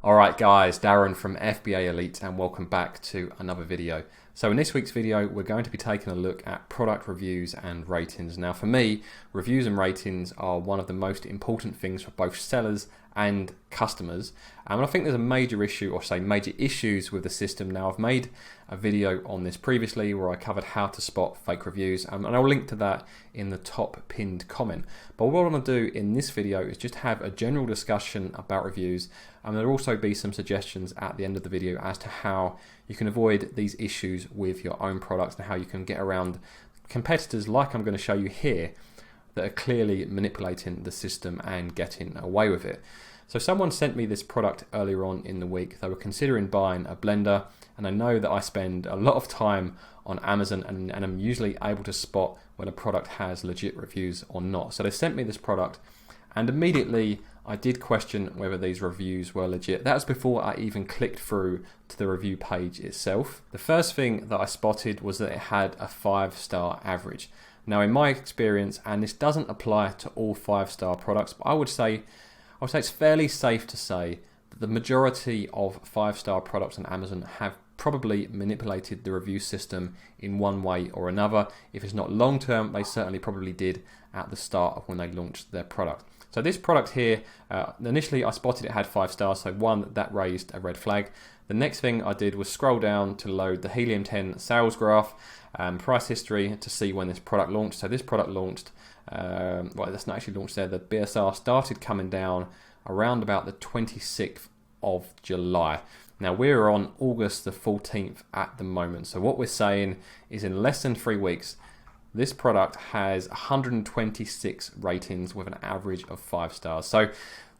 Alright guys, Darren from FBA Elite and welcome back to another video. So in this week's video we're going to be taking a look at product reviews and ratings. Now for me, reviews and ratings are one of the most important things for both sellers and customers. And I think there's a major issue, or say major issues with the system. Now I've made a video on this previously where I covered how to spot fake reviews, and I'll link to that in the top pinned comment. But what I want to do in this video is just have a general discussion about reviews, and there'll also be some suggestions at the end of the video as to how you can avoid these issues with your own products and how you can get around competitors like I'm going to show you here that are clearly manipulating the system and getting away with it. So someone sent me this product earlier on in the week. They were considering buying a blender, and I know that I spend a lot of time on Amazon and I'm usually able to spot when a product has legit reviews or not. So they sent me this product and immediately I did question whether these reviews were legit. That was before I even clicked through to the review page itself. The first thing that I spotted was that it had a 5-star average. Now in my experience, and this doesn't apply to all 5-star products, but I would say it's fairly safe to say that the majority of 5-star products on Amazon have probably manipulated the review system in one way or another. If it's not long term, they certainly probably did at the start of when they launched their product. So this product here, initially I spotted it had 5 stars, so one, that raised a red flag. The next thing I did was scroll down to load the Helium 10 sales graph, price history to see when this product launched. So this product launched, well, that's not actually launched there, the BSR started coming down around about the 26th of July. Now we're on August the 14th at the moment. So what we're saying is in less than 3 weeks, this product has 126 ratings with an average of 5 stars. So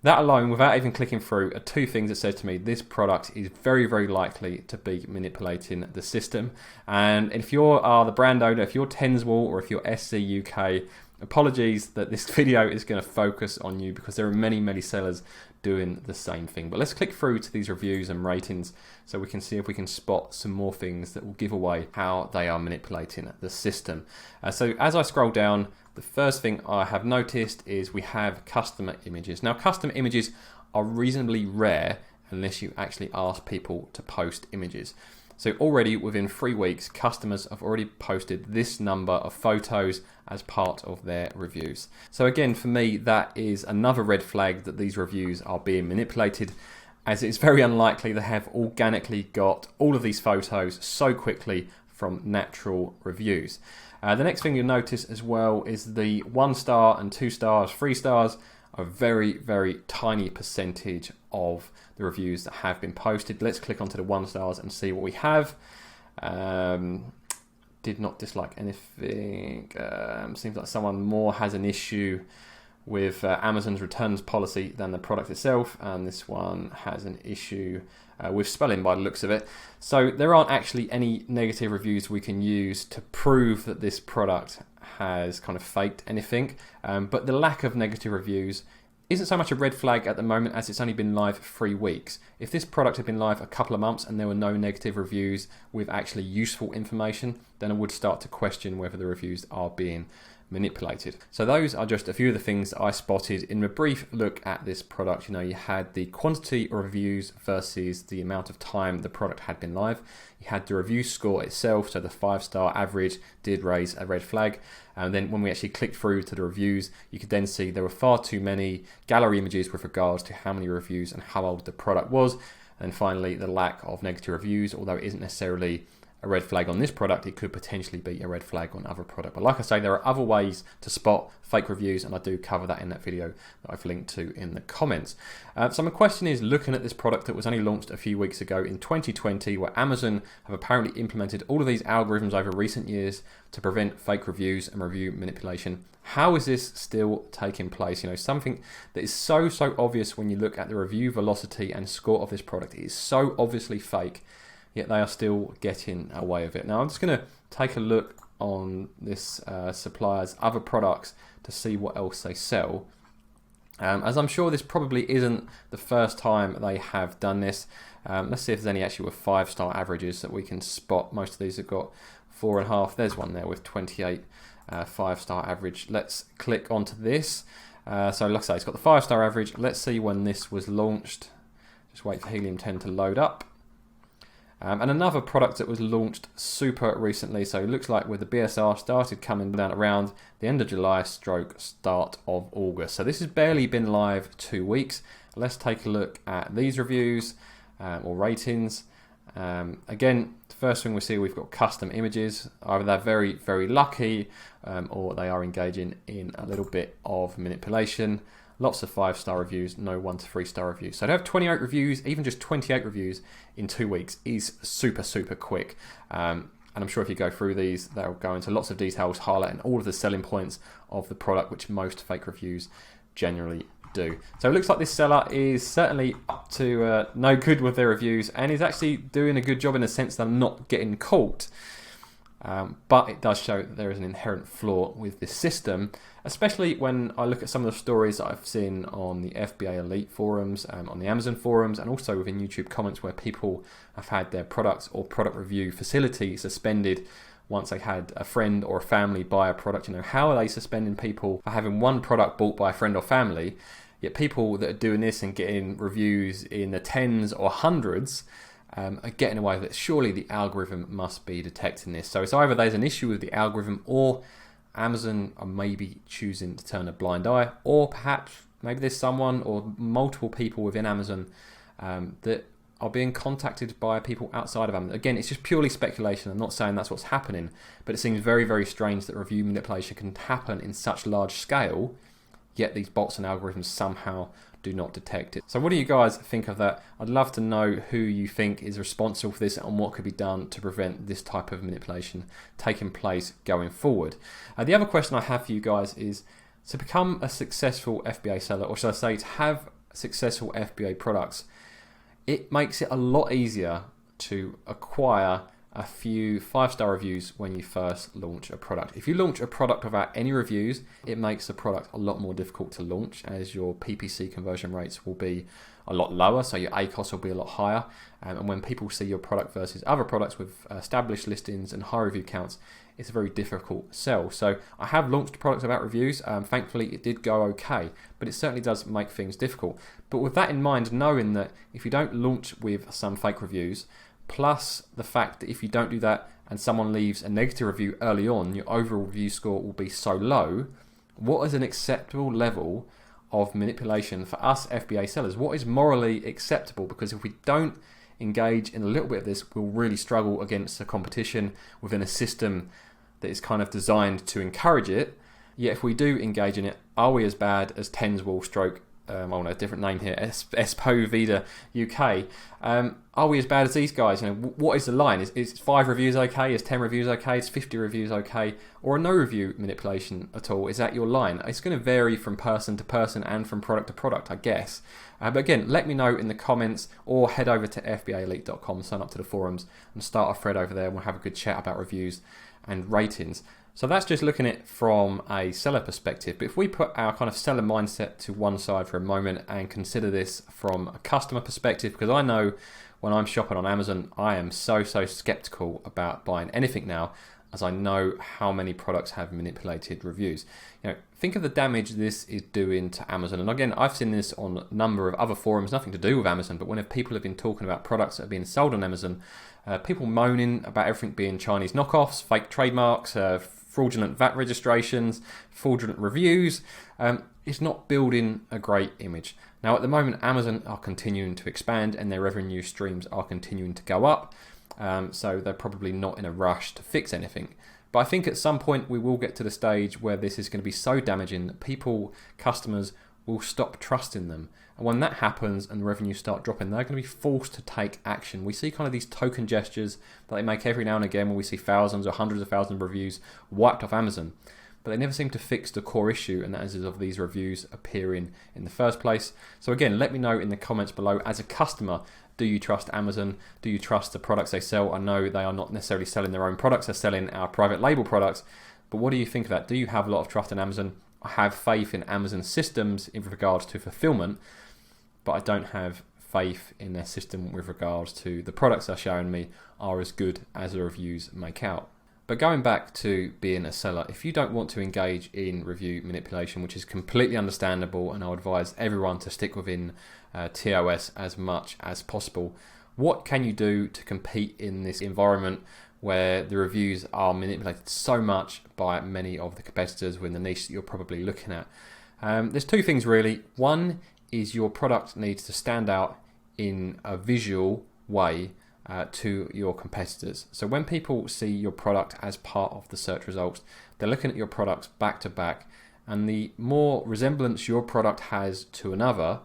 that alone, without even clicking through, are two things that says to me this product is very, very likely to be manipulating the system. And if you are the brand owner, if you're Tenswell or if you're SC UK, apologies that this video is going to focus on you because there are many, many sellers doing the same thing. But let's click through to these reviews and ratings so we can see if we can spot some more things that will give away how they are manipulating the system. So as I scroll down, the first thing I have noticed is we have customer images. Now custom images are reasonably rare unless you actually ask people to post images. So already within 3 weeks, customers have already posted this number of photos as part of their reviews. So again, for me, that is another red flag that these reviews are being manipulated, as it's very unlikely they have organically got all of these photos so quickly from natural reviews. The next thing you'll notice as well is the 1 star and 2 stars, 3 stars, a very, very tiny percentage of the reviews that have been posted. Let's click onto the 1 stars and see what we have. Did not dislike anything. Seems like someone more has an issue with Amazon's returns policy than the product itself, and this one has an issue with spelling by the looks of it. So there aren't actually any negative reviews we can use to prove that this product has kind of faked anything, but the lack of negative reviews isn't so much a red flag at the moment as it's only been live 3 weeks. If this product had been live a couple of months and there were no negative reviews with actually useful information, then I would start to question whether the reviews are being manipulated. So those are just a few of the things that I spotted in a brief look at this product. You know, you had the quantity of reviews versus the amount of time the product had been live. You had the review score itself, so the 5-star average did raise a red flag. And then when we actually clicked through to the reviews, you could then see there were far too many gallery images with regards to how many reviews and how old the product was. And finally, the lack of negative reviews, although it isn't necessarily a red flag on this product, it could potentially be a red flag on other product. But like I say, there are other ways to spot fake reviews, and I do cover that in that video that I've linked to in the comments. So my question is, looking at this product that was only launched a few weeks ago in 2020, where Amazon have apparently implemented all of these algorithms over recent years to prevent fake reviews and review manipulation, how is this still taking place? You know, something that is so obvious when you look at the review velocity and score of this product. It is so obviously fake, yet they are still getting away with it. Now I'm just going to take a look on this supplier's other products to see what else they sell. As I'm sure this probably isn't the first time they have done this. Let's see if there's any actually with 5-star averages that we can spot. Most of these have got 4.5. There's one there with 28 5-star average. Let's click onto this. So like I say, it's got the 5-star average. Let's see when this was launched. Just wait for Helium 10 to load up. And another product that was launched super recently, so it looks like with the BSR started coming down around the end of July stroke start of August. So this has barely been live 2 weeks. Let's take a look at these reviews or ratings. Again, the first thing we see, we've got custom images. Either they're very, very lucky or they are engaging in a little bit of manipulation. Lots of 5-star reviews, no 1 to 3-star reviews. So to have 28 reviews, even just 28 reviews in 2 weeks is super, super quick. And I'm sure if you go through these, they'll go into lots of details, highlighting all of the selling points of the product, which most fake reviews generally do. So it looks like this seller is certainly up to no good with their reviews and is actually doing a good job in the sense that I'm not getting caught. But it does show that there is an inherent flaw with this system, especially when I look at some of the stories that I've seen on the FBA Elite forums, on the Amazon forums, and also within YouTube comments where people have had their products or product review facility suspended once they had a friend or a family buy a product. You know, how are they suspending people for having one product bought by a friend or family, yet people that are doing this and getting reviews in the tens or hundreds are getting away with it? Surely the algorithm must be detecting this. So it's either there's an issue with the algorithm, or Amazon are maybe choosing to turn a blind eye, or perhaps maybe there's someone or multiple people within Amazon that are being contacted by people outside of Amazon. Again, it's just purely speculation. I'm not saying that's what's happening, but it seems very, very strange that review manipulation can happen in such large scale, yet these bots and algorithms somehow do not detect it. So what do you guys think of that? I'd love to know who you think is responsible for this and what could be done to prevent this type of manipulation taking place going forward. The other question I have for you guys is, to become a successful FBA seller, or should I say to have successful FBA products, it makes it a lot easier to acquire a few 5-star reviews when you first launch a product. If you launch a product without any reviews, it makes the product a lot more difficult to launch, as your PPC conversion rates will be a lot lower, so your ACoS will be a lot higher. And when people see your product versus other products with established listings and high review counts, it's a very difficult sell. So I have launched products without reviews. Thankfully, it did go okay, but it certainly does make things difficult. But with that in mind, knowing that if you don't launch with some fake reviews, plus the fact that if you don't do that and someone leaves a negative review early on, your overall review score will be so low, what is an acceptable level of manipulation for us FBA sellers? What is morally acceptable? Because if we don't engage in a little bit of this, we'll really struggle against the competition within a system that is kind of designed to encourage it. Yet if we do engage in it, are we as bad as Tenswell stroke, a different name here, Espo Vida UK? Are we as bad as these guys? You know, what is the line? Is 5 reviews okay? Is 10 reviews okay? Is 50 reviews okay? Or no review manipulation at all? Is that your line? It's going to vary from person to person and from product to product, I guess. But again, let me know in the comments, or head over to fbaelite.com, sign up to the forums and start a thread over there, and we'll have a good chat about reviews and ratings. So that's just looking at it from a seller perspective. But if we put our kind of seller mindset to one side for a moment and consider this from a customer perspective, because I know when I'm shopping on Amazon, I am so skeptical about buying anything now, as I know how many products have manipulated reviews. You know, think of the damage this is doing to Amazon. And again, I've seen this on a number of other forums, nothing to do with Amazon, but when people have been talking about products that are being sold on Amazon, people moaning about everything being Chinese knockoffs, fake trademarks, fraudulent VAT registrations, fraudulent reviews. It's not building a great image. Now at the moment, Amazon are continuing to expand and their revenue streams are continuing to go up. So they're probably not in a rush to fix anything. But I think at some point we will get to the stage where this is going to be so damaging that customers will stop trusting them. And when that happens and the revenues start dropping, they're going to be forced to take action. We see kind of these token gestures that they make every now and again when we see thousands or hundreds of thousands of reviews wiped off Amazon. But they never seem to fix the core issue, and that is of these reviews appearing in the first place. So again, let me know in the comments below, as a customer, do you trust Amazon? Do you trust the products they sell? I know they are not necessarily selling their own products, they're selling our private label products. But what do you think of that? Do you have a lot of trust in Amazon? I have faith in Amazon systems in regards to fulfillment, but I don't have faith in their system with regards to the products they're showing me are as good as the reviews make out. But going back to being a seller, if you don't want to engage in review manipulation, which is completely understandable, and I would advise everyone to stick within TOS as much as possible, what can you do to compete in this environment where the reviews are manipulated so much by many of the competitors within the niche that you're probably looking at? There's two things really. One is your product needs to stand out in a visual way to your competitors. So when people see your product as part of the search results, they're looking at your products back to back, and the more resemblance your product has to another,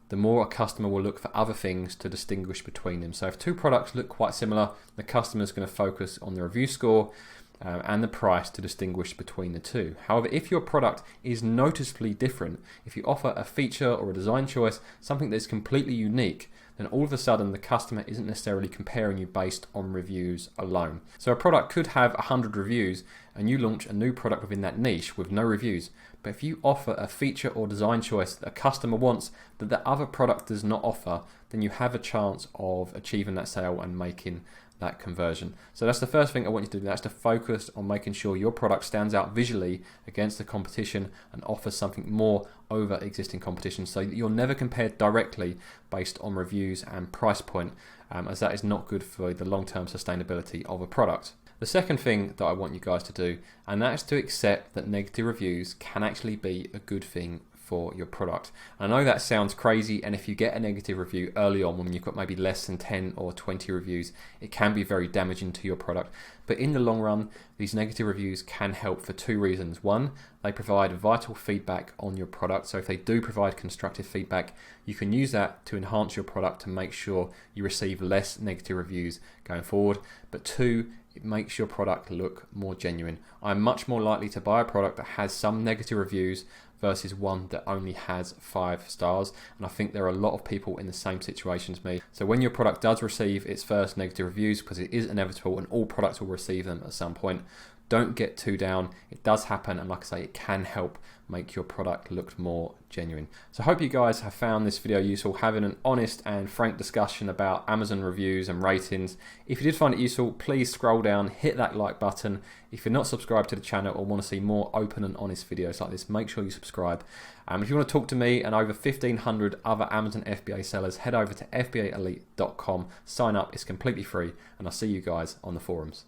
the more a customer will look for other things to distinguish between them. So if two products look quite similar, the customer is going to focus on the review score and the price to distinguish between the two. However, if your product is noticeably different, if you offer a feature or a design choice, something that's completely unique, then all of a sudden the customer isn't necessarily comparing you based on reviews alone. So a product could have 100 reviews and you launch a new product within that niche with no reviews. But if you offer a feature or design choice that a customer wants that the other product does not offer, then you have a chance of achieving that sale and making that conversion. So that's the first thing I want you to do. That's to focus on making sure your product stands out visually against the competition and offers something more over existing competition, so that you're never compared directly based on reviews and price point, as that is not good for the long-term sustainability of a product. The second thing that I want you guys to do, and that is to accept that negative reviews can actually be a good thing for your product. And I know that sounds crazy, and if you get a negative review early on when you've got maybe less than 10 or 20 reviews, it can be very damaging to your product. But in the long run, these negative reviews can help for two reasons. One, they provide vital feedback on your product. So if they do provide constructive feedback, you can use that to enhance your product to make sure you receive less negative reviews going forward. But two, it makes your product look more genuine. I'm much more likely to buy a product that has some negative reviews versus one that only has 5 stars. And I think there are a lot of people in the same situation as me. So when your product does receive its first negative reviews, because it is inevitable and all products will receive them at some point, don't get too down. It does happen, and like I say, it can help make your product look more genuine. So I hope you guys have found this video useful, having an honest and frank discussion about Amazon reviews and ratings. If you did find it useful, please scroll down, hit that like button. If you're not subscribed to the channel or want to see more open and honest videos like this, make sure you subscribe. If you want to talk to me and over 1,500 other Amazon FBA sellers, head over to fbaelite.com, sign up, it's completely free, and I'll see you guys on the forums.